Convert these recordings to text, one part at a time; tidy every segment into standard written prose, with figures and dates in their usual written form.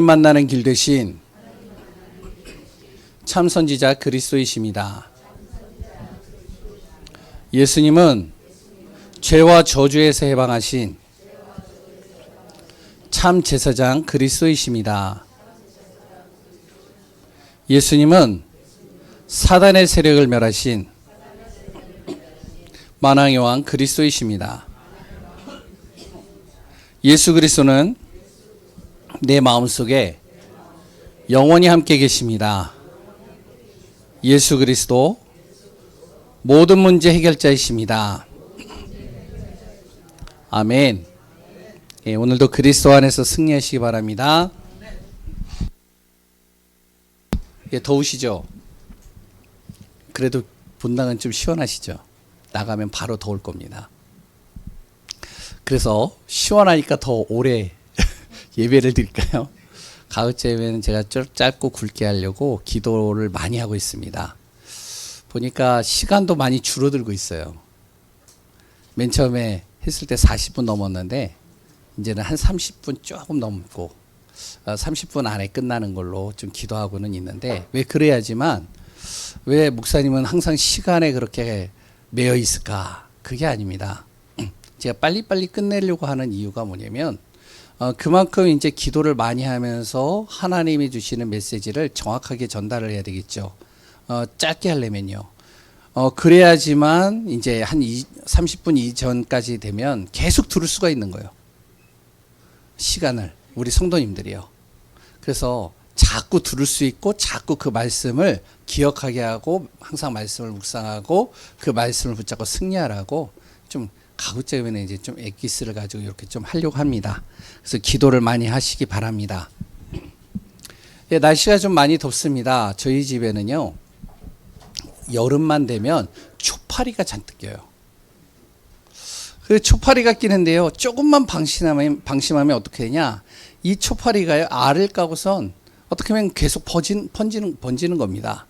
만나는 길 대신 참 선지자 그리스도이십니다. 예수님은 죄와 저주에서 해방하신 참 제사장 그리스도이십니다. 예수님은 사단의 세력을 멸하신 만왕의 왕 그리스도이십니다. 예수 그리스도는 내 마음속에 영원히 함께 계십니다. 예수 그리스도 모든 문제 해결자이십니다. 아멘. 예, 오늘도 그리스도 안에서 승리하시기 바랍니다. 예, 더우시죠? 그래도 분당은 좀 시원하시죠? 나가면 바로 더울 겁니다. 그래서 시원하니까 더 오래 예배를 드릴까요? 가을째 예배는 제가 짧고 굵게 하려고 기도를 많이 하고 있습니다. 보니까 시간도 많이 줄어들고 있어요. 맨 처음에 했을 때 40분 넘었는데 이제는 한 30분 조금 넘고 30분 안에 끝나는 걸로 좀 기도하고는 있는데, 왜 그래야지만 왜 목사님은 항상 시간에 그렇게 매여 있을까? 그게 아닙니다. 제가 빨리빨리 끝내려고 하는 이유가 뭐냐면 그만큼 이제 기도를 많이 하면서 하나님이 주시는 메시지를 정확하게 전달을 해야 되겠죠. 짧게 하려면요. 그래야지만 이제 한 30분 이전까지 되면 계속 들을 수가 있는 거예요. 시간을, 우리 성도님들이요. 그래서 자꾸 들을 수 있고 자꾸 그 말씀을 기억하게 하고 항상 말씀을 묵상하고 그 말씀을 붙잡고 승리하라고 좀 가급적이면 이제 좀 엑기스를 가지고 이렇게 좀 하려고 합니다. 그래서 기도를 많이 하시기 바랍니다. 예, 날씨가 좀 많이 덥습니다. 저희 집에는요, 여름만 되면 초파리가 잔뜩 껴요. 그 초파리가 끼는데요, 조금만 방심하면 어떻게 되냐? 이 초파리가요, 알을 까고선 어떻게 하면 계속 번지는 겁니다.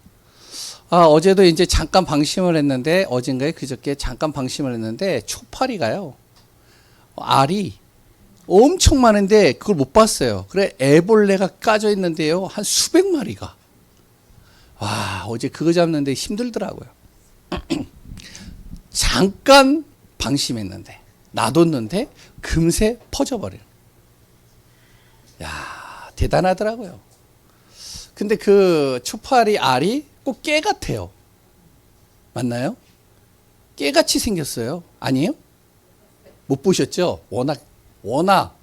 어제도 이제 잠깐 방심을 했는데, 어젠가에 그저께 잠깐 방심을 했는데, 초파리가요, 알이 엄청 많은데, 그걸 못 봤어요. 그래, 애벌레가 까져 있는데요, 한 수백 마리가. 와, 어제 그거 잡는데 힘들더라고요. 잠깐 방심했는데, 놔뒀는데, 금세 퍼져버려요. 야, 대단하더라고요. 근데 그 초파리 알이 꼭 깨 같아요. 맞나요? 깨같이 생겼어요. 아니에요? 못 보셨죠? 워낙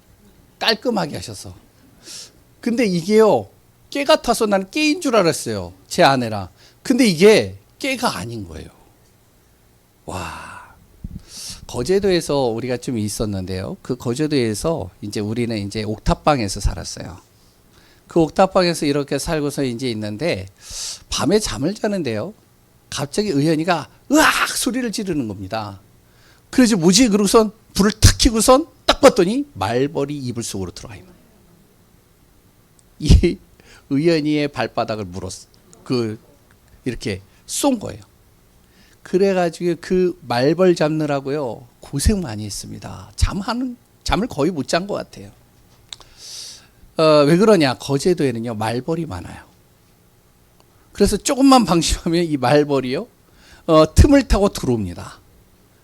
깔끔하게 하셔서. 근데 이게요, 깨 같아서 난 깨인 줄 알았어요. 제 아내랑. 근데 이게 깨가 아닌 거예요. 와. 거제도에서 우리가 좀 있었는데요. 그 거제도에서 이제 우리는 이제 옥탑방에서 살았어요. 그 옥탑방에서 이렇게 살고서 이제 있는데, 밤에 잠을 자는데요, 갑자기 의연이가 으악 소리를 지르는 겁니다. 그래서 뭐지? 그러고선 불을 탁 켜고선 딱 봤더니 말벌이 이불 속으로 들어가 있는 거예요. 이 의연이의 발바닥을 이렇게 쏜 거예요. 그래가지고 그 말벌 잡느라고요, 고생 많이 했습니다. 잠을 거의 못 잔 것 같아요. 왜 그러냐? 거제도에는요, 말벌이 많아요. 그래서 조금만 방심하면 이 말벌이요, 틈을 타고 들어옵니다.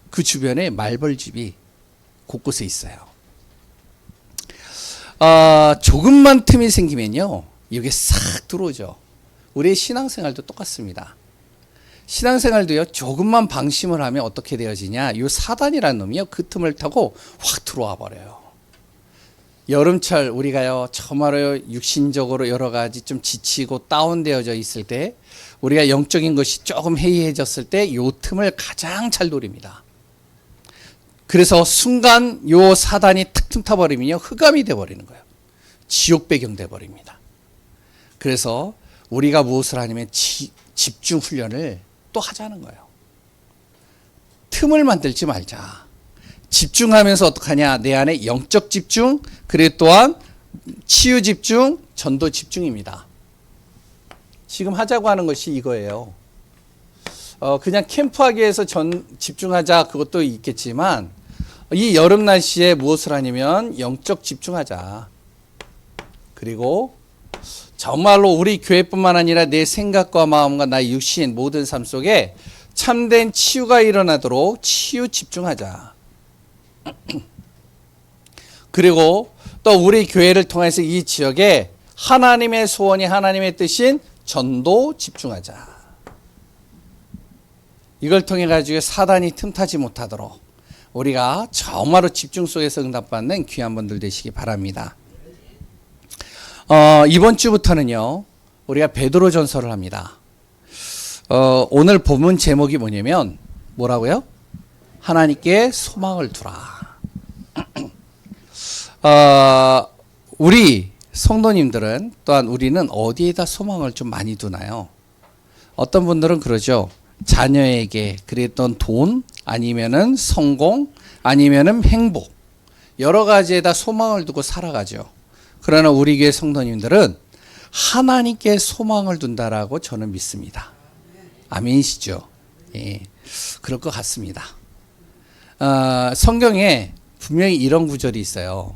그 주변에 말벌집이 곳곳에 있어요. 조금만 틈이 생기면요, 여기 싹 들어오죠. 우리의 신앙생활도 똑같습니다. 신앙생활도요, 조금만 방심을 하면 어떻게 되어지냐? 이 사단이라는 놈이요, 그 틈을 타고 확 들어와 버려요. 여름철 우리가요, 정말로 육신적으로 여러 가지 좀 지치고 다운되어져 있을 때, 우리가 영적인 것이 조금 해이해졌을 때 이 틈을 가장 잘 노립니다. 그래서 순간 요 사단이 탁 틈타 버리면요, 흑암이 돼 버리는 거예요. 지옥 배경 돼 버립니다. 그래서 우리가 무엇을 하냐면 집중 훈련을 또 하자는 거예요. 틈을 만들지 말자. 집중하면서 어떡하냐? 내 안에 영적 집중, 그리고 또한 치유 집중, 전도 집중입니다. 지금 하자고 하는 것이 이거예요. 그냥 캠프하기 위해서 집중하자, 그것도 있겠지만, 이 여름 날씨에 무엇을 하냐면 영적 집중하자. 그리고 정말로 우리 교회뿐만 아니라 내 생각과 마음과 나의 육신 모든 삶 속에 참된 치유가 일어나도록 치유 집중하자. 그리고 또 우리 교회를 통해서 이 지역에 하나님의 소원이 하나님의 뜻인 전도 집중하자. 이걸 통해 가지고 사단이 틈타지 못하도록 우리가 정말로 집중 속에서 응답받는 귀한 분들 되시기 바랍니다. 이번 주부터는요, 우리가 베드로 전서를 합니다. 오늘 본문 제목이 뭐냐면, 뭐라고요? 하나님께 소망을 두라. 우리 성도님들은, 또한 우리는 어디에다 소망을 좀 많이 두나요? 어떤 분들은 그러죠. 자녀에게, 그랬던 돈, 아니면은 성공, 아니면은 행복, 여러 가지에다 소망을 두고 살아가죠. 그러나 우리 교회 성도님들은 하나님께 소망을 둔다라고 저는 믿습니다. 아멘이시죠? 예, 그럴 것 같습니다. 성경에 분명히 이런 구절이 있어요.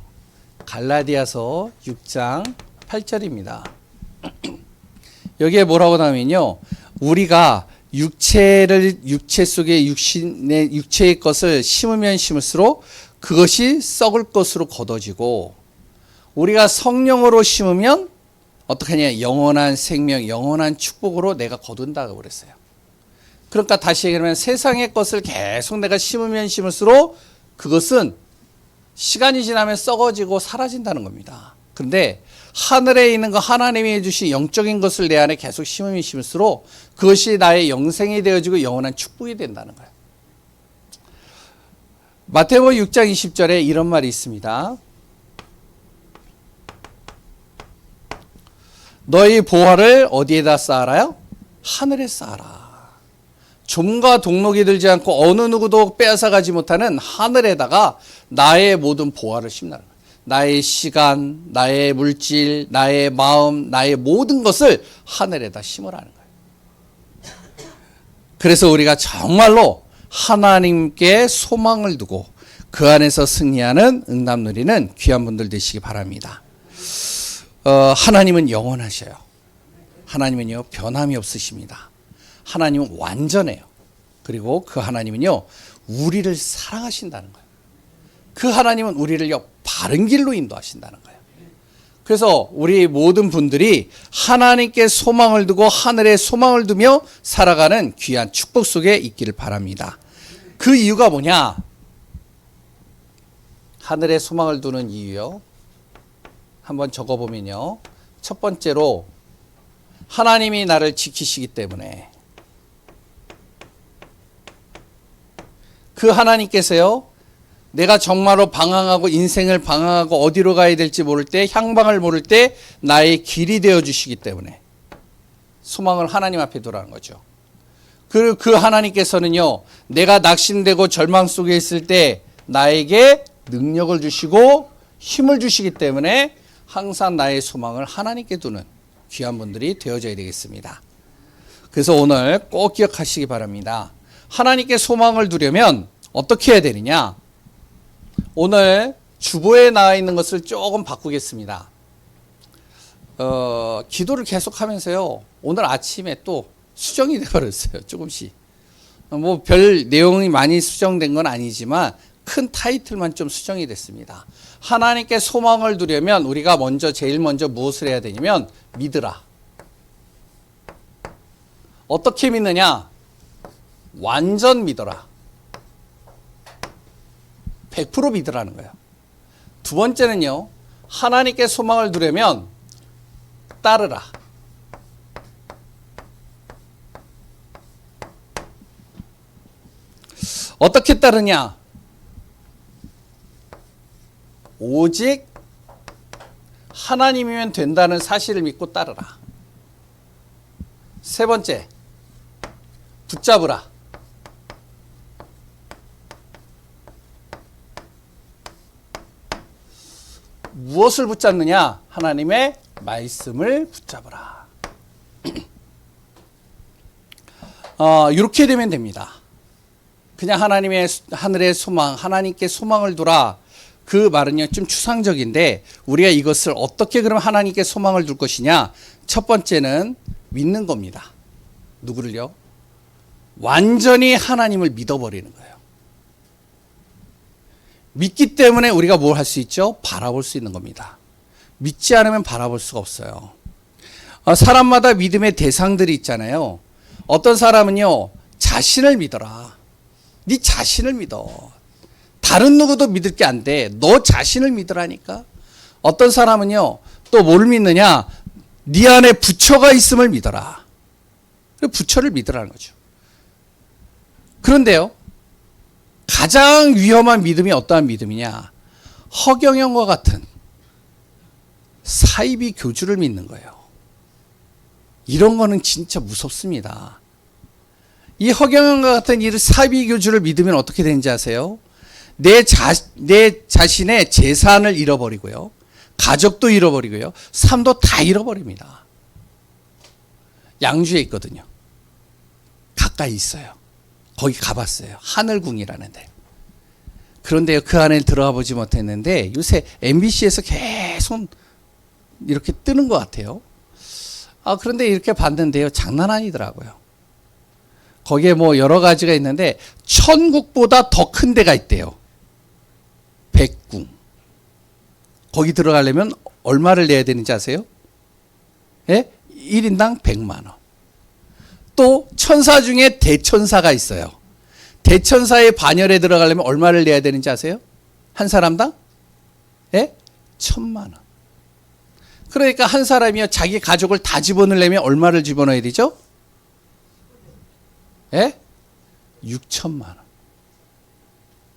갈라디아서 6장 8절입니다. 여기에 뭐라고 나오면요, 우리가 육체 속에 육체의 것을 심으면 심을수록 그것이 썩을 것으로 거둬지고, 우리가 성령으로 심으면 어떻게 하냐, 영원한 생명, 영원한 축복으로 내가 거둔다고 그랬어요. 그러니까 다시 얘기하면 세상의 것을 계속 내가 심으면 심을수록 그것은 시간이 지나면 썩어지고 사라진다는 겁니다. 그런데 하늘에 있는 거, 하나님이 주신 영적인 것을 내 안에 계속 심으면 심을수록 그것이 나의 영생이 되어지고 영원한 축복이 된다는 거예요. 마태복음 6장 20절에 이런 말이 있습니다. 너희 보화를 어디에다 쌓아라요? 하늘에 쌓아라. 좀과 동록이 들지 않고 어느 누구도 빼앗아가지 못하는 하늘에다가 나의 모든 보화를 심는다는 거예요. 나의 시간, 나의 물질, 나의 마음, 나의 모든 것을 하늘에다 심으라는 거예요. 그래서 우리가 정말로 하나님께 소망을 두고 그 안에서 승리하는 응답 누리는 귀한 분들 되시기 바랍니다. 하나님은 영원하셔요. 하나님은요, 변함이 없으십니다. 하나님은 완전해요. 그리고 그 하나님은요, 우리를 사랑하신다는 거예요. 그 하나님은 우리를요, 바른 길로 인도하신다는 거예요. 그래서 우리 모든 분들이 하나님께 소망을 두고 하늘에 소망을 두며 살아가는 귀한 축복 속에 있기를 바랍니다. 그 이유가 뭐냐? 하늘에 소망을 두는 이유요, 한번 적어보면요, 첫 번째로 하나님이 나를 지키시기 때문에, 그 하나님께서요, 내가 정말로 방황하고 인생을 방황하고 어디로 가야 될지 모를 때, 향방을 모를 때 나의 길이 되어 주시기 때문에 소망을 하나님 앞에 두라는 거죠. 그 하나님께서는요, 내가 낙심되고 절망 속에 있을 때 나에게 능력을 주시고 힘을 주시기 때문에 항상 나의 소망을 하나님께 두는 귀한 분들이 되어져야 되겠습니다. 그래서 오늘 꼭 기억하시기 바랍니다. 하나님께 소망을 두려면 어떻게 해야 되느냐? 오늘 주보에 나와 있는 것을 조금 바꾸겠습니다. 기도를 계속 하면서요, 오늘 아침에 또 수정이 되어버렸어요. 조금씩. 뭐 별 내용이 많이 수정된 건 아니지만 큰 타이틀만 좀 수정이 됐습니다. 하나님께 소망을 두려면 우리가 제일 먼저 무엇을 해야 되냐면 믿으라. 어떻게 믿느냐? 완전 믿어라. 100% 믿으라는 거예요. 두 번째는요, 하나님께 소망을 두려면 따르라. 어떻게 따르냐? 오직 하나님이면 된다는 사실을 믿고 따르라. 세 번째, 붙잡으라. 무엇을 붙잡느냐? 하나님의 말씀을 붙잡으라. 이렇게 되면 됩니다. 그냥 하나님의 하늘의 소망, 하나님께 소망을 두라. 그 말은요 좀 추상적인데 우리가 이것을 어떻게 그럼 하나님께 소망을 둘 것이냐. 첫 번째는 믿는 겁니다. 누구를요? 완전히 하나님을 믿어버리는 거예요. 믿기 때문에 우리가 뭘 할 수 있죠? 바라볼 수 있는 겁니다. 믿지 않으면 바라볼 수가 없어요. 사람마다 믿음의 대상들이 있잖아요. 어떤 사람은요 자신을 믿어라. 네 자신을 믿어. 다른 누구도 믿을 게 안 돼. 너 자신을 믿으라니까. 어떤 사람은요 또 뭘 믿느냐? 네 안에 부처가 있음을 믿어라. 부처를 믿으라는 거죠. 그런데요 가장 위험한 믿음이 어떠한 믿음이냐? 허경영과 같은 사이비 교주를 믿는 거예요. 이런 거는 진짜 무섭습니다. 이 허경영과 같은 이 사이비 교주를 믿으면 어떻게 되는지 아세요? 내 자신의 재산을 잃어버리고요. 가족도 잃어버리고요. 삶도 다 잃어버립니다. 양주에 있거든요. 가까이 있어요. 거기 가봤어요. 하늘궁이라는 데. 그런데 그 안에 들어가 보지 못했는데 요새 MBC에서 계속 이렇게 뜨는 것 같아요. 그런데 이렇게 봤는데요. 장난 아니더라고요. 거기에 뭐 여러 가지가 있는데 천국보다 더 큰 데가 있대요. 백궁. 거기 들어가려면 얼마를 내야 되는지 아세요? 예? 1인당 100만 원. 또 천사 중에 대천사가 있어요. 대천사의 반열에 들어가려면 얼마를 내야 되는지 아세요? 한 사람당? 예? 1,000만 원. 그러니까 한 사람이요 자기 가족을 다 집어넣으려면 얼마를 집어넣어야 되죠? 예? 6천만 원.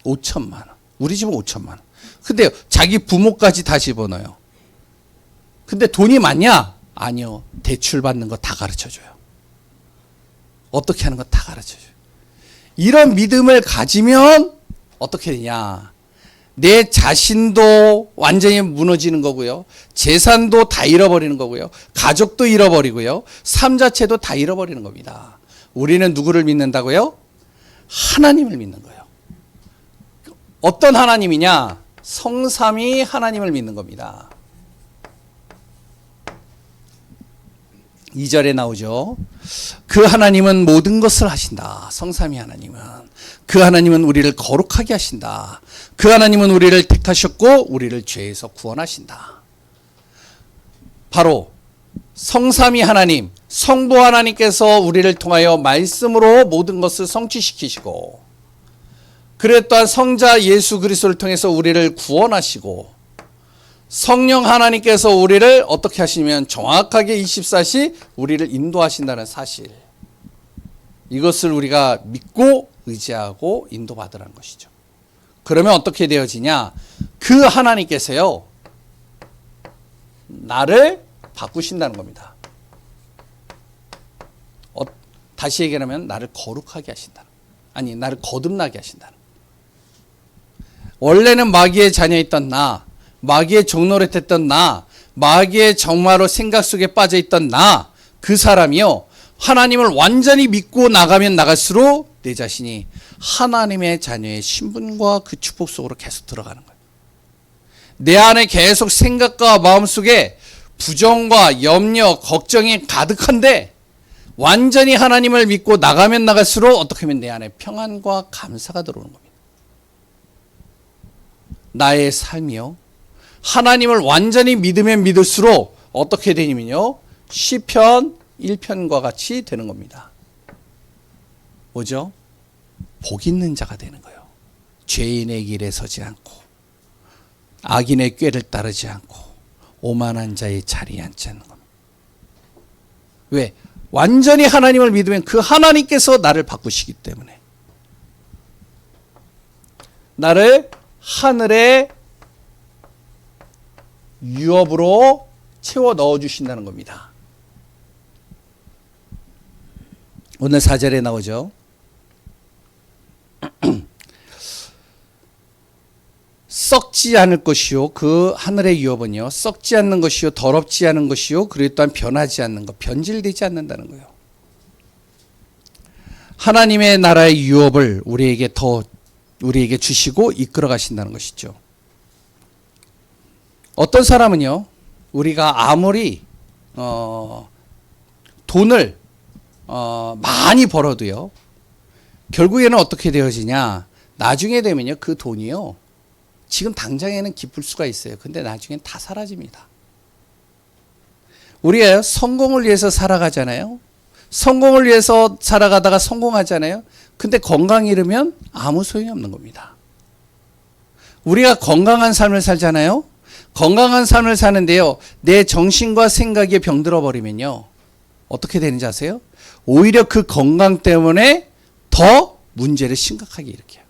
5천만 원. 우리 집은 5천만 원. 근데 자기 부모까지 다 집어넣어요. 근데 돈이 많냐? 아니요. 대출 받는 거 다 가르쳐줘요. 어떻게 하는 거 다 가르쳐줘요. 이런 믿음을 가지면 어떻게 되냐? 내 자신도 완전히 무너지는 거고요. 재산도 다 잃어버리는 거고요. 가족도 잃어버리고요. 삶 자체도 다 잃어버리는 겁니다. 우리는 누구를 믿는다고요? 하나님을 믿는 거예요. 어떤 하나님이냐? 성삼위 하나님을 믿는 겁니다. 2절에 나오죠. 그 하나님은 모든 것을 하신다. 성삼위 하나님은. 그 하나님은 우리를 거룩하게 하신다. 그 하나님은 우리를 택하셨고 우리를 죄에서 구원하신다. 바로 성삼위 하나님, 성부 하나님께서 우리를 통하여 말씀으로 모든 것을 성취시키시고 그래 또한 성자 예수 그리스도를 통해서 우리를 구원하시고 성령 하나님께서 우리를 어떻게 하시면 정확하게 24시 우리를 인도하신다는 사실. 이것을 우리가 믿고 의지하고 인도받으라는 것이죠. 그러면 어떻게 되어지냐? 그 하나님께서요 나를 바꾸신다는 겁니다. 다시 얘기하면 나를 거룩하게 하신다. 아니 나를 거듭나게 하신다. 원래는 마귀의 자녀였던 나, 마귀의 종노릇했던 나, 마귀의 정마로 생각 속에 빠져있던 나, 그 사람이요 하나님을 완전히 믿고 나가면 나갈수록 내 자신이 하나님의 자녀의 신분과 그 축복 속으로 계속 들어가는 거예요. 내 안에 계속 생각과 마음속에 부정과 염려, 걱정이 가득한데 완전히 하나님을 믿고 나가면 나갈수록 어떻게 하면 내 안에 평안과 감사가 들어오는 겁니다. 나의 삶이요 하나님을 완전히 믿으면 믿을수록 어떻게 되냐면요 시편 1편과 같이 되는 겁니다. 뭐죠? 복 있는 자가 되는 거예요. 죄인의 길에 서지 않고 악인의 꾀를 따르지 않고 오만한 자의 자리에 앉지 않는 겁니다. 왜? 완전히 하나님을 믿으면 그 하나님께서 나를 바꾸시기 때문에 나를 하늘의 유업으로 채워 넣어주신다는 겁니다. 오늘 4절에 나오죠. 썩지 않을 것이요 그 하늘의 유업은요 썩지 않는 것이요 더럽지 않은 것이요 그리고 또한 변하지 않는 것 변질되지 않는다는 거예요. 하나님의 나라의 유업을 우리에게 주시고 이끌어 가신다는 것이죠. 어떤 사람은요, 우리가 아무리 돈을 많이 벌어도요, 결국에는 어떻게 되어지냐, 나중에 되면요 그 돈이요 지금 당장에는 기쁠 수가 있어요. 근데 나중엔 다 사라집니다. 우리가 성공을 위해서 살아가잖아요. 성공을 위해서 살아가다가 성공하잖아요. 근데 건강 잃으면 아무 소용이 없는 겁니다. 우리가 건강한 삶을 살잖아요. 건강한 삶을 사는데요, 내 정신과 생각에 병들어 버리면요 어떻게 되는지 아세요? 오히려 그 건강 때문에 더 문제를 심각하게 일으켜요.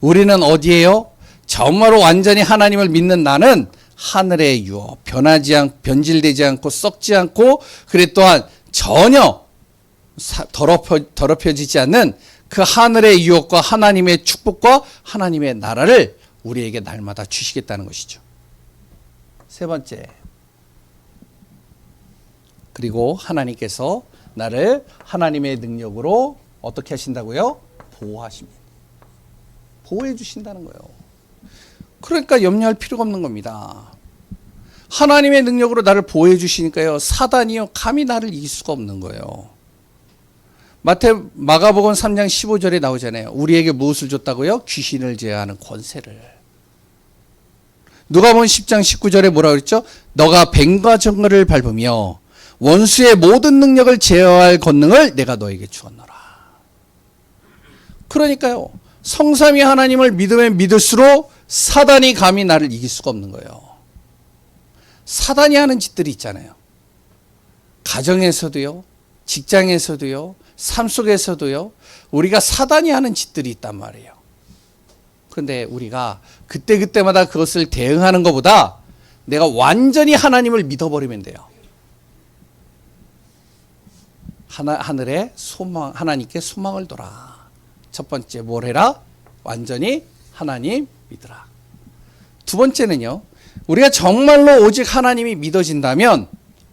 우리는 어디에요? 정말로 완전히 하나님을 믿는 나는 하늘의 유업, 변질되지 않고 썩지 않고, 그래 또한 전혀 더럽혀지지 않는 그 하늘의 유업과 하나님의 축복과 하나님의 나라를 우리에게 날마다 주시겠다는 것이죠. 세 번째, 그리고 하나님께서 나를 하나님의 능력으로 어떻게 하신다고요? 보호하십니다. 보호해 주신다는 거예요. 그러니까 염려할 필요가 없는 겁니다. 하나님의 능력으로 나를 보호해 주시니까요, 사단이요 감히 나를 이길 수가 없는 거예요. 마가복음 3장 15절에 나오잖아요. 우리에게 무엇을 줬다고요? 귀신을 제어하는 권세를. 누가복음 10장 19절에 뭐라고 그랬죠? 너가 뱀과 정글을 밟으며 원수의 모든 능력을 제어할 권능을 내가 너에게 주었노라. 그러니까요, 성삼위 하나님을 믿으면 믿을수록 사단이 감히 나를 이길 수가 없는 거예요. 사단이 하는 짓들이 있잖아요. 가정에서도요, 직장에서도요, 삶 속에서도요, 우리가 사단이 하는 짓들이 있단 말이에요. 그런데 우리가 그때그때마다 그것을 대응하는 것보다 내가 완전히 하나님을 믿어버리면 돼요. 하늘에 소망, 하나님께 소망을 둬라. 첫 번째 뭘 해라? 완전히 하나님 믿으라. 두 번째는요, 우리가 정말로 오직 하나님이 믿어진다면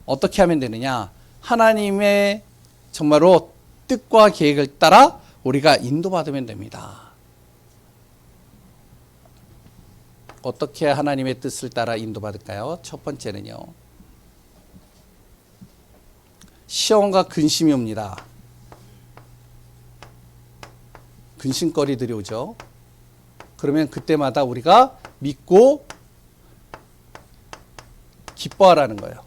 어떻게 하면 되느냐? 하나님의 정말로 뜻과 계획을 따라 우리가 인도받으면 됩니다. 어떻게 하나님의 뜻을 따라 인도받을까요? 첫 번째는요, 시험과 근심이 옵니다. 근심거리들이 오죠. 그러면 그때마다 우리가 믿고 기뻐하라는 거예요.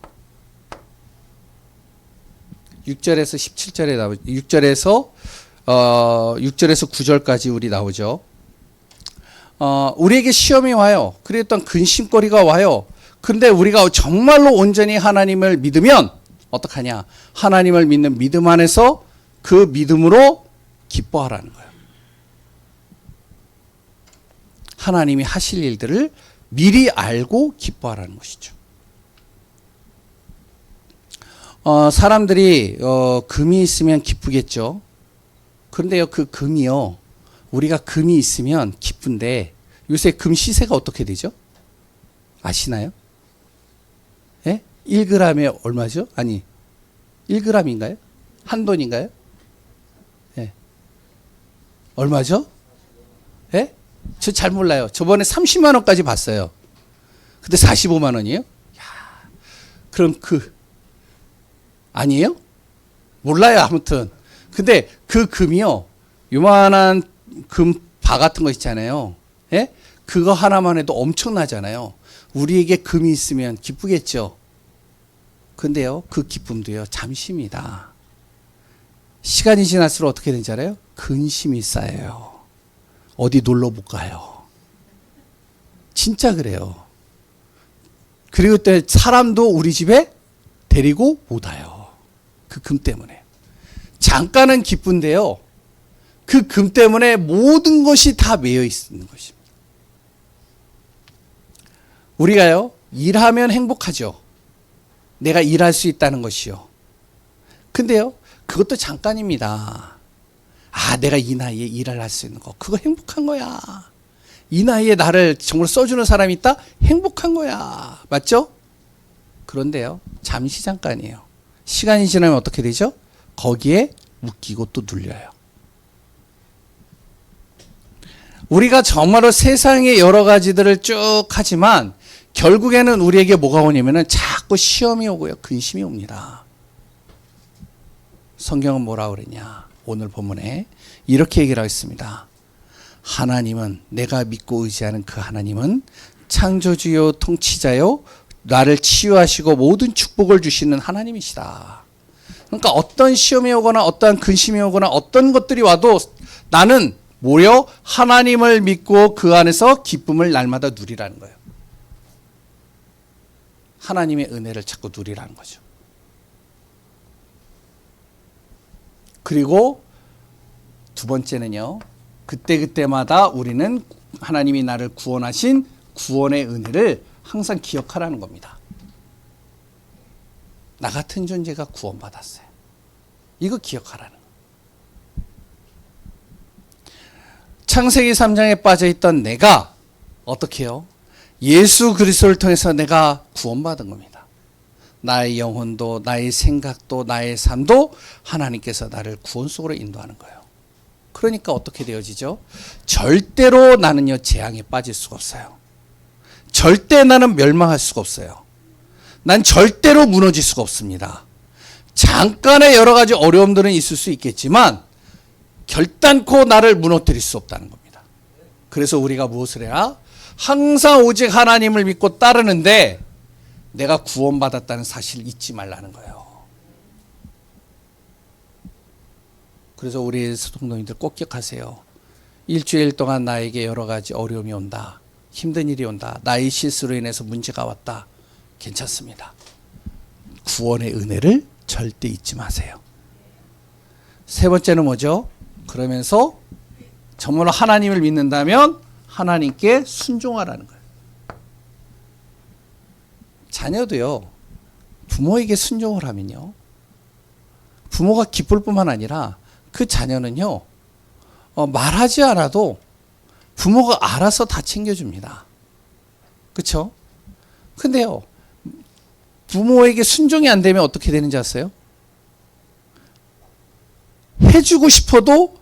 6절에서 17절에 나오죠. 6절에서 9절까지 우리 나오죠. 우리에게 시험이 와요. 그랬던 근심거리가 와요. 그런데 우리가 정말로 온전히 하나님을 믿으면 어떡하냐? 하나님을 믿는 믿음 안에서 그 믿음으로 기뻐하라는 거예요. 하나님이 하실 일들을 미리 알고 기뻐하라는 것이죠. 사람들이 금이 있으면 기쁘겠죠. 그런데요, 그 금이요, 우리가 금이 있으면 기쁜데 요새 금 시세가 어떻게 되죠? 아시나요? 예? 1g에 얼마죠? 아니, 1g인가요? 한 돈인가요? 예. 얼마죠? 예? 저 잘 몰라요. 저번에 30만 원까지 봤어요. 근데 45만 원이에요? 야, 그럼 아니에요? 몰라요, 아무튼. 근데 그 금이요, 요만한 금바 같은 거 있잖아요. 예? 그거 하나만 해도 엄청나잖아요. 우리에게 금이 있으면 기쁘겠죠. 근데요, 그 기쁨도요, 잠시입니다. 시간이 지날수록 어떻게 되는지 알아요? 근심이 쌓여요. 어디 놀러 못 가요. 진짜 그래요. 그리고 또 사람도 우리 집에 데리고 못 와요. 그 금 때문에. 잠깐은 기쁜데요, 그 금 때문에 모든 것이 다 매여 있는 것입니다. 우리가요, 일하면 행복하죠. 내가 일할 수 있다는 것이요. 근데요, 그것도 잠깐입니다. 내가 이 나이에 일을 할 수 있는 거, 그거 행복한 거야. 이 나이에 나를 정말 써주는 사람이 있다? 행복한 거야. 맞죠? 그런데요, 잠시 잠깐이에요. 시간이 지나면 어떻게 되죠? 거기에 묶이고 또 눌려요. 우리가 정말로 세상의 여러 가지들을 쭉 하지만 결국에는 우리에게 뭐가 오냐면은 자꾸 시험이 오고요. 근심이 옵니다. 성경은 뭐라 그랬냐? 오늘 본문에 이렇게 얘기를 하겠습니다. 하나님은, 내가 믿고 의지하는 그 하나님은 창조주요 통치자요 나를 치유하시고 모든 축복을 주시는 하나님이시다. 그러니까 어떤 시험이 오거나 어떠한 근심이 오거나 어떤 것들이 와도 나는 뭐요? 하나님을 믿고 그 안에서 기쁨을 날마다 누리라는 거예요. 하나님의 은혜를 자꾸 누리라는 거죠. 그리고 두 번째는요. 그때그때마다 우리는 하나님이 나를 구원하신 구원의 은혜를 항상 기억하라는 겁니다. 나 같은 존재가 구원받았어요. 이거 기억하라는 거예요. 창세기 3장에 빠져있던 내가 어떻게 해요? 예수 그리스도를 통해서 내가 구원받은 겁니다. 나의 영혼도 나의 생각도 나의 삶도 하나님께서 나를 구원 속으로 인도하는 거예요. 그러니까 어떻게 되어지죠? 절대로 나는요 재앙에 빠질 수가 없어요. 절대 나는 멸망할 수가 없어요. 난 절대로 무너질 수가 없습니다. 잠깐의 여러 가지 어려움들은 있을 수 있겠지만 결단코 나를 무너뜨릴 수 없다는 겁니다. 그래서 우리가 무엇을 해야? 항상 오직 하나님을 믿고 따르는데 내가 구원받았다는 사실을 잊지 말라는 거예요. 그래서 우리 성도님들 꼭 기억하세요. 일주일 동안 나에게 여러 가지 어려움이 온다. 힘든 일이 온다. 나의 실수로 인해서 문제가 왔다. 괜찮습니다. 구원의 은혜를 절대 잊지 마세요. 세 번째는 뭐죠? 그러면서 정말로 하나님을 믿는다면 하나님께 순종하라는 거예요. 자녀도요. 부모에게 순종을 하면요. 부모가 기쁠 뿐만 아니라 그 자녀는요. 말하지 않아도 부모가 알아서 다 챙겨줍니다. 그렇죠? 근데요. 부모에게 순종이 안 되면 어떻게 되는지 아세요? 해주고 싶어도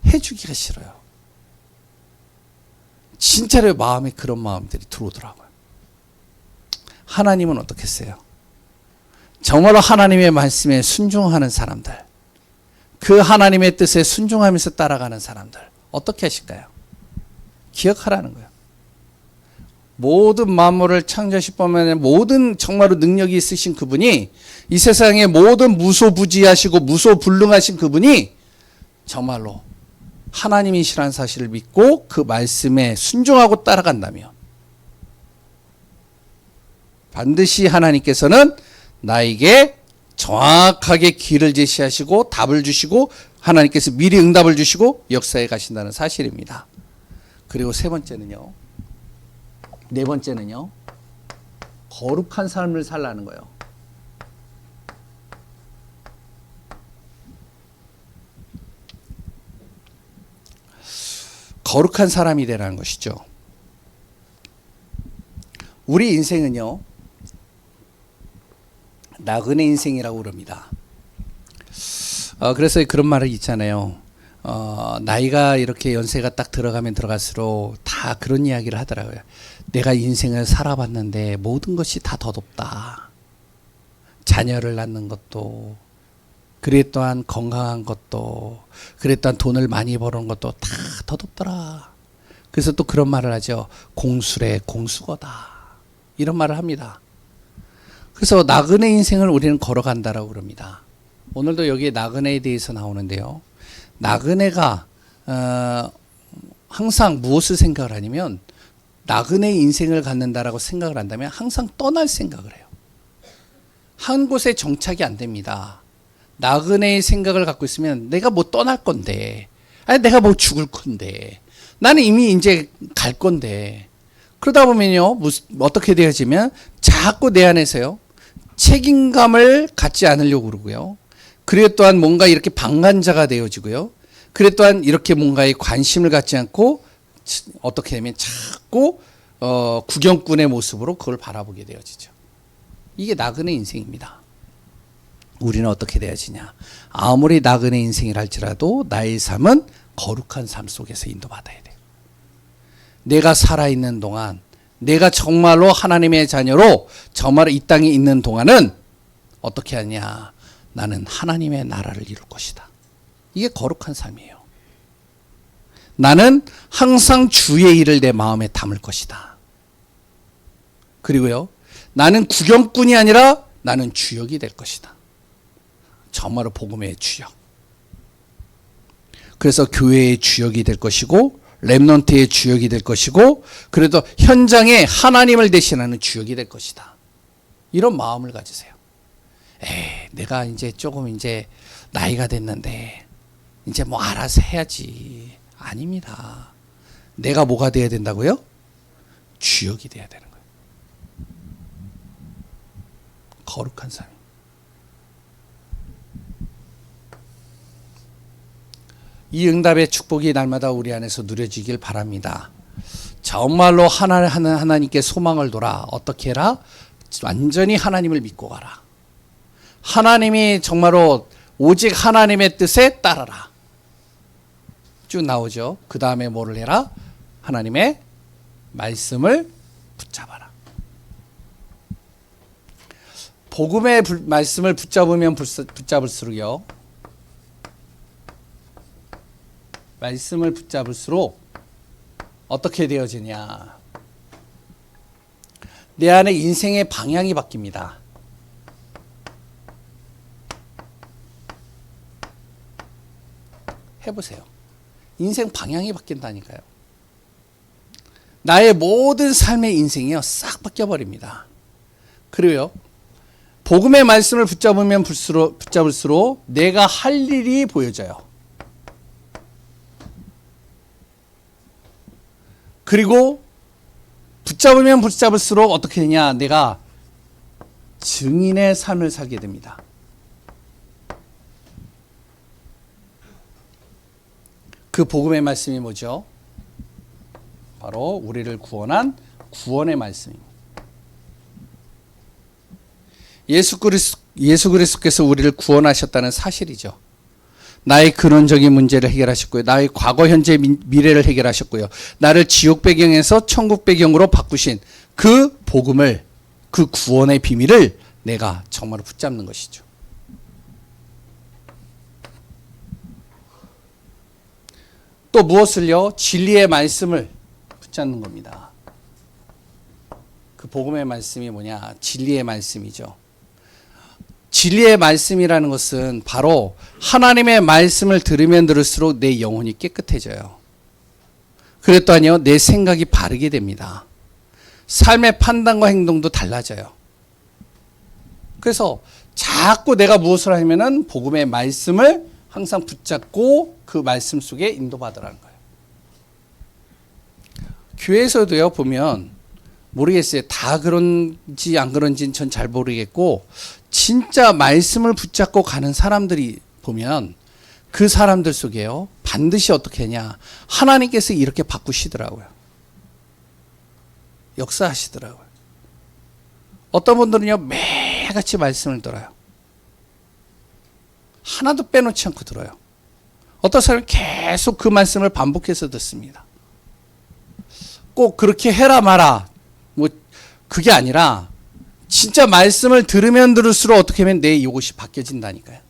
해주기가 싫어요. 진짜로 마음에 그런 마음들이 들어오더라고요. 하나님은 어떻겠어요? 정말로 하나님의 말씀에 순종하는 사람들, 그 하나님의 뜻에 순종하면서 따라가는 사람들 어떻게 하실까요? 기억하라는 거예요. 모든 만물을 창조하시면 모든 정말로 능력이 있으신 그분이 이 세상의 모든 무소부지하시고 무소불능하신 그분이 정말로 하나님이시라는 사실을 믿고 그 말씀에 순종하고 따라간다면 반드시 하나님께서는 나에게 정확하게 길을 제시하시고 답을 주시고 하나님께서 미리 응답을 주시고 역사에 가신다는 사실입니다. 그리고 네 번째는요. 거룩한 삶을 살라는 거예요. 거룩한 사람이 되라는 것이죠. 우리 인생은요. 나그네 인생이라고 그럽니다. 그래서 그런 말이 있잖아요. 나이가 이렇게 연세가 딱 들어가면 들어갈수록 다 그런 이야기를 하더라고요. 내가 인생을 살아봤는데 모든 것이 다 덧없다. 자녀를 낳는 것도, 그래 또한 건강한 것도, 그래 또한 돈을 많이 버는 것도 다 덧없더라. 그래서 또 그런 말을 하죠. 공수래 공수거다. 이런 말을 합니다. 그래서 나그네 인생을 우리는 걸어간다라고 그럽니다. 오늘도 여기에 나그네에 대해서 나오는데요. 나그네가 항상 무엇을 생각을 하냐면 나그네 인생을 갖는다라고 생각을 한다면 항상 떠날 생각을 해요. 한 곳에 정착이 안 됩니다. 나그네의 생각을 갖고 있으면 내가 뭐 떠날 건데, 아니 내가 뭐 죽을 건데, 나는 이미 이제 갈 건데, 그러다 보면요 어떻게 되어지면 자꾸 내 안에서요 책임감을 갖지 않으려고 그러고요. 그래 또한 뭔가 이렇게 방관자가 되어지고요. 그래 또한 이렇게 뭔가에 관심을 갖지 않고 어떻게 되면 자꾸 구경꾼의 모습으로 그걸 바라보게 되어지죠. 이게 나그네 인생입니다. 우리는 어떻게 되어지냐? 아무리 나그네 인생이라 할지라도 나의 삶은 거룩한 삶 속에서 인도받아야 돼요. 내가 살아있는 동안, 내가 정말로 하나님의 자녀로 정말 이 땅에 있는 동안은 어떻게 하냐? 나는 하나님의 나라를 이룰 것이다. 이게 거룩한 삶이에요. 나는 항상 주의 일을 내 마음에 담을 것이다. 그리고요, 나는 구경꾼이 아니라 나는 주역이 될 것이다. 정말로 복음의 주역. 그래서 교회의 주역이 될 것이고, 렘넌트의 주역이 될 것이고, 그래도 현장에 하나님을 대신하는 주역이 될 것이다. 이런 마음을 가지세요. 내가 이제 조금 이제 나이가 됐는데 이제 뭐 알아서 해야지. 아닙니다. 내가 뭐가 돼야 된다고요? 주역이 돼야 되는 거예요. 거룩한 삶. 이 응답의 축복이 날마다 우리 안에서 누려지길 바랍니다. 정말로 하나님께 소망을 둬라. 어떻게 해라? 완전히 하나님을 믿고 가라. 하나님이 정말로 오직 하나님의 뜻에 따라라. 쭉 나오죠. 그 다음에 뭐를 해라? 하나님의 말씀을 붙잡아라. 복음의 말씀을 붙잡으면 붙잡을수록요, 말씀을 붙잡을수록 어떻게 되어지냐? 내 안에 인생의 방향이 바뀝니다. 해보세요. 인생 방향이 바뀐다니까요. 나의 모든 삶의 인생이요, 싹 바뀌어버립니다. 그리고요, 복음의 말씀을 붙잡을수록 내가 할 일이 보여져요. 그리고 붙잡으면 붙잡을수록 어떻게 되냐? 내가 증인의 삶을 살게 됩니다. 그 복음의 말씀이 뭐죠? 바로 우리를 구원한 구원의 말씀입니다. 예수 그리스도께서 우리를 구원하셨다는 사실이죠. 나의 근원적인 문제를 해결하셨고요. 나의 과거, 현재, 미래를 해결하셨고요. 나를 지옥 배경에서 천국 배경으로 바꾸신 그 복음을, 그 구원의 비밀을 내가 정말 붙잡는 것이죠. 또 무엇을요? 진리의 말씀을 붙잡는 겁니다. 그 복음의 말씀이 뭐냐? 진리의 말씀이죠. 진리의 말씀이라는 것은 바로 하나님의 말씀을 들으면 들을수록 내 영혼이 깨끗해져요. 그랬더니요, 내 생각이 바르게 됩니다. 삶의 판단과 행동도 달라져요. 그래서 자꾸 내가 무엇을 하면은 복음의 말씀을 항상 붙잡고 그 말씀 속에 인도받으라는 거예요. 교회에서도요, 보면 모르겠어요. 다 그런지 안 그런지는 전 잘 모르겠고, 진짜 말씀을 붙잡고 가는 사람들이 보면 그 사람들 속에요, 반드시 어떻게 하냐? 하나님께서 이렇게 바꾸시더라고요. 역사하시더라고요. 어떤 분들은요, 매일같이 말씀을 들어요. 하나도 빼놓지 않고 들어요. 어떤 사람은 계속 그 말씀을 반복해서 듣습니다. 꼭 그렇게 해라 마라, 뭐 그게 아니라 진짜 말씀을 들으면 들을수록 어떻게 하면 내 이것이 바뀌어진다니까요.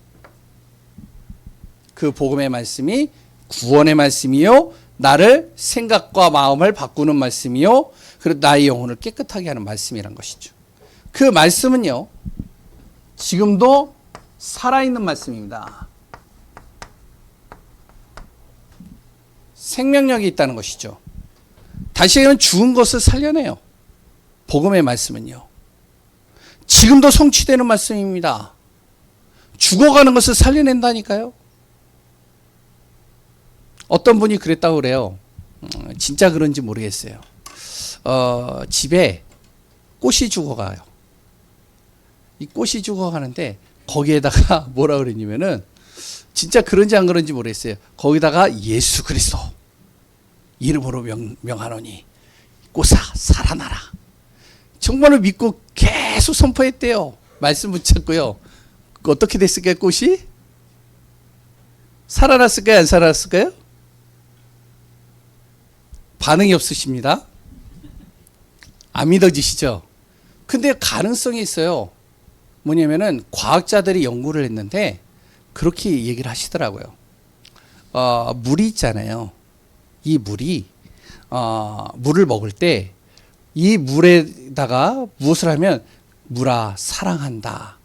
그 복음의 말씀이 구원의 말씀이요, 나를 생각과 마음을 바꾸는 말씀이요, 그리고 나의 영혼을 깨끗하게 하는 말씀이란 것이죠. 그 말씀은요, 지금도 살아있는 말씀입니다. 생명력이 있다는 것이죠. 다시 얘기하면 죽은 것을 살려내요. 복음의 말씀은요, 지금도 성취되는 말씀입니다. 죽어가는 것을 살려낸다니까요. 어떤 분이 그랬다고 그래요. 진짜 그런지 모르겠어요. 집에 꽃이 죽어가요. 이 꽃이 죽어가는데 거기에다가 뭐라 그랬냐면은, 진짜 그런지 안 그런지 모르겠어요. 거기다가 예수 그리스도 이름으로 명하노니 꽃아 살아나라. 정말로 믿고 계속 선포했대요. 말씀 붙잡고요. 어떻게 됐을까요? 꽃이? 살아났을까요? 안 살아났을까요? 반응이 없으십니다. 안 믿어지시죠? 근데 가능성이 있어요. 뭐냐면은 과학자들이 연구를 했는데 그렇게 얘기를 하시더라고요. 물이 있잖아요. 이 물이 물을 먹을 때 이 물에다가 무엇을 하면 물아 사랑한다.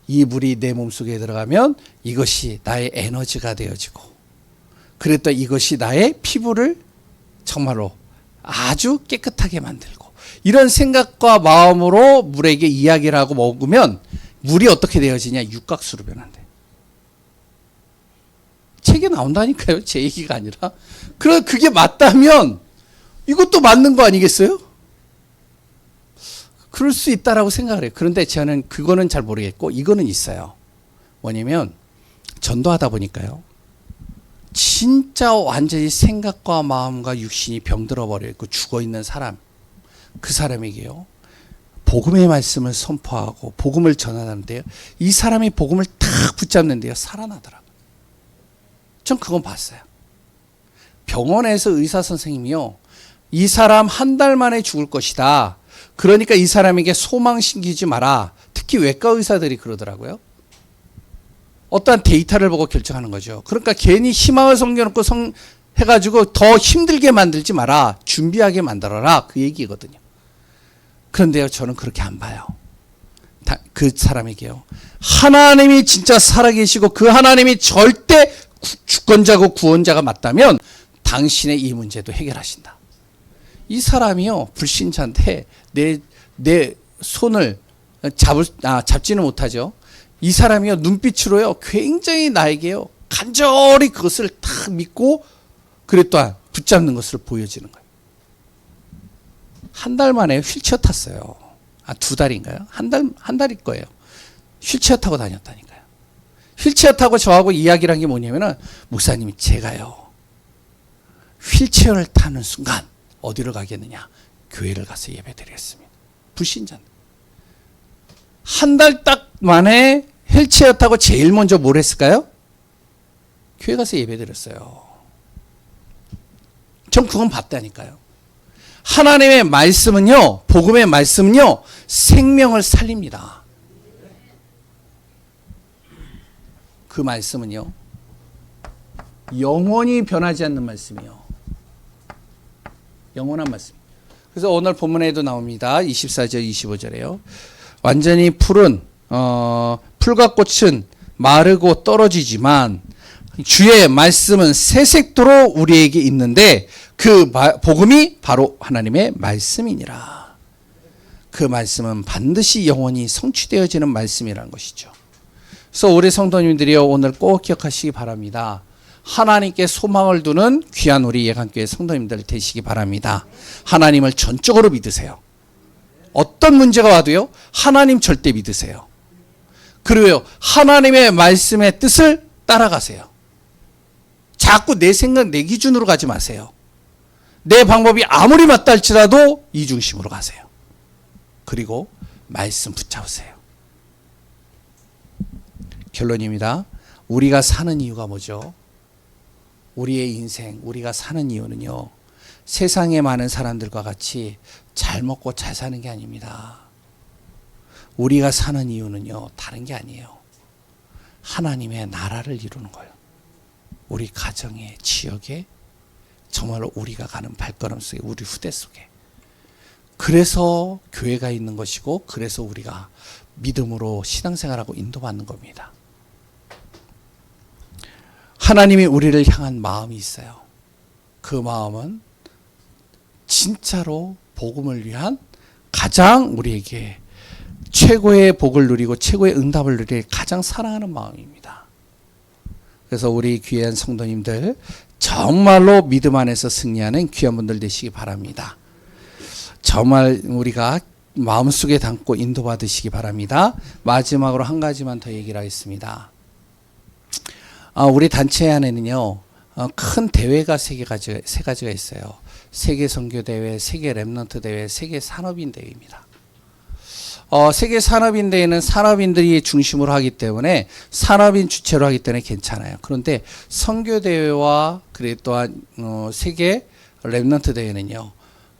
이 물이 내 몸속에 들어가면 이것이 나의 에너지가 되어지고 그랬다 이것이 나의 피부를 정말로 아주 깨끗하게 만들고 이런 생각과 마음으로 물에게 이야기를 하고 먹으면 물이 어떻게 되어지냐 육각수로 변한대. 책에 나온다니까요. 제 얘기가 아니라. 그게 맞다면 이것도 맞는 거 아니겠어요? 그럴 수 있다라고 생각을 해요. 그런데 저는 그거는 잘 모르겠고 이거는 있어요. 뭐냐면 전도하다 보니까요. 진짜 완전히 생각과 마음과 육신이 병들어 버려 있고 죽어 있는 사람, 그 사람에게요. 복음의 말씀을 선포하고 복음을 전하는데요. 이 사람이 복음을 탁 붙잡는데요. 살아나더라고요. 전 그건 봤어요. 병원에서 의사 선생님이요. 이 사람 한 달 만에 죽을 것이다. 그러니까 이 사람에게 소망 심기지 마라. 특히 외과 의사들이 그러더라고요. 어떠한 데이터를 보고 결정하는 거죠. 그러니까 괜히 희망을 섬겨놓고 해가지고 더 힘들게 만들지 마라. 준비하게 만들어라. 그 얘기거든요. 그런데요, 저는 그렇게 안 봐요. 그 사람에게요. 하나님이 진짜 살아계시고 그 하나님이 절대 주권자고 구원자가 맞다면 당신의 이 문제도 해결하신다. 이 사람이요, 불신자인데 내 손을 잡지는 못하죠. 이 사람이요, 눈빛으로요, 굉장히 나에게요, 간절히 그것을 탁 믿고, 그래 또한 붙잡는 것을 보여지는 거예요. 한 달 만에 휠체어 탔어요. 2달인가요? 한 달일 거예요. 휠체어 타고 다녔다니까요. 휠체어 타고 저하고 이야기를 한 게 뭐냐면은, 목사님이 제가요, 휠체어를 타는 순간, 어디로 가겠느냐? 교회를 가서 예배 드리겠습니다. 불신자인데. 한 달 딱 만에 휠체어 타고 제일 먼저 뭘 했을까요? 교회 가서 예배 드렸어요. 전 그건 봤다니까요. 하나님의 말씀은요, 복음의 말씀은요, 생명을 살립니다. 그 말씀은요, 영원히 변하지 않는 말씀이요. 영원한 말씀. 그래서 오늘 본문에도 나옵니다. 24절, 25절에요. 완전히 풀과 꽃은 마르고 떨어지지만 주의 말씀은 새색도로 우리에게 있는데 그 복음이 바로 하나님의 말씀이니라. 그 말씀은 반드시 영원히 성취되어지는 말씀이라는 것이죠. 그래서 우리 성도님들이요, 오늘 꼭 기억하시기 바랍니다. 하나님께 소망을 두는 귀한 우리 예강교회 성도님들 되시기 바랍니다. 하나님을 전적으로 믿으세요. 어떤 문제가 와도요, 하나님 절대 믿으세요. 그리고요, 하나님의 말씀의 뜻을 따라가세요. 자꾸 내 생각, 내 기준으로 가지 마세요. 내 방법이 아무리 맞다 할지라도 이 중심으로 가세요. 그리고 말씀 붙잡으세요. 결론입니다. 우리가 사는 이유가 뭐죠? 우리의 인생, 우리가 사는 이유는요, 세상에 많은 사람들과 같이 잘 먹고 잘 사는 게 아닙니다. 우리가 사는 이유는요, 다른 게 아니에요. 하나님의 나라를 이루는 거예요. 우리 가정에, 지역에, 정말로 우리가 가는 발걸음 속에, 우리 후대 속에. 그래서 교회가 있는 것이고, 그래서 우리가 믿음으로 신앙생활하고 인도받는 겁니다. 하나님이 우리를 향한 마음이 있어요. 그 마음은 진짜로 복음을 위한 가장 우리에게 최고의 복을 누리고 최고의 응답을 누릴 가장 사랑하는 마음입니다. 그래서 우리 귀한 성도님들 정말로 믿음 안에서 승리하는 귀한 분들 되시기 바랍니다. 정말 우리가 마음속에 담고 인도받으시기 바랍니다. 마지막으로 한 가지만 더 얘기를 하겠습니다. 우리 단체 안에는요, 큰 대회가 세 가지가 있어요. 세계 선교대회, 세계 랩넌트 대회, 세계 산업인 대회입니다. 세계 산업인 대회는 산업인들이 중심으로 하기 때문에 산업인 주체로 하기 때문에 괜찮아요. 그런데 선교대회와 그리고 또한 세계 렘넌트 대회는요.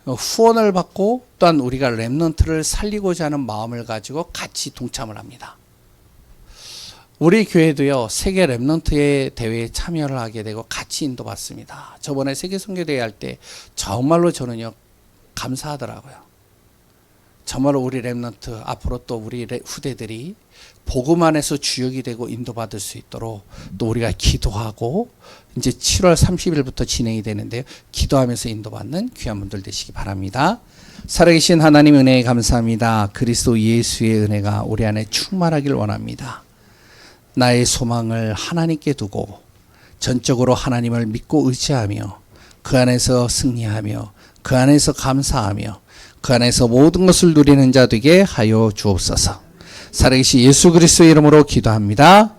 후원을 받고 또한 우리가 렘넌트를 살리고자 하는 마음을 가지고 같이 동참을 합니다. 우리 교회도요, 세계 렘넌트의 대회에 참여를 하게 되고 같이 인도받습니다. 저번에 세계 선교대회 할 때 정말로 저는요, 감사하더라고요. 정말로 우리 렘넌트, 앞으로 또 우리 후대들이 복음 안에서 주역이 되고 인도받을 수 있도록 또 우리가 기도하고, 이제 7월 30일부터 진행이 되는데요, 기도하면서 인도받는 귀한 분들 되시기 바랍니다. 살아계신 하나님 은혜에 감사합니다. 그리스도 예수의 은혜가 우리 안에 충만하길 원합니다. 나의 소망을 하나님께 두고 전적으로 하나님을 믿고 의지하며 그 안에서 승리하며 그 안에서 감사하며 그 안에서 모든 것을 누리는 자 되게 하여 주옵소서. 살아계신 예수 그리스도의 이름으로 기도합니다.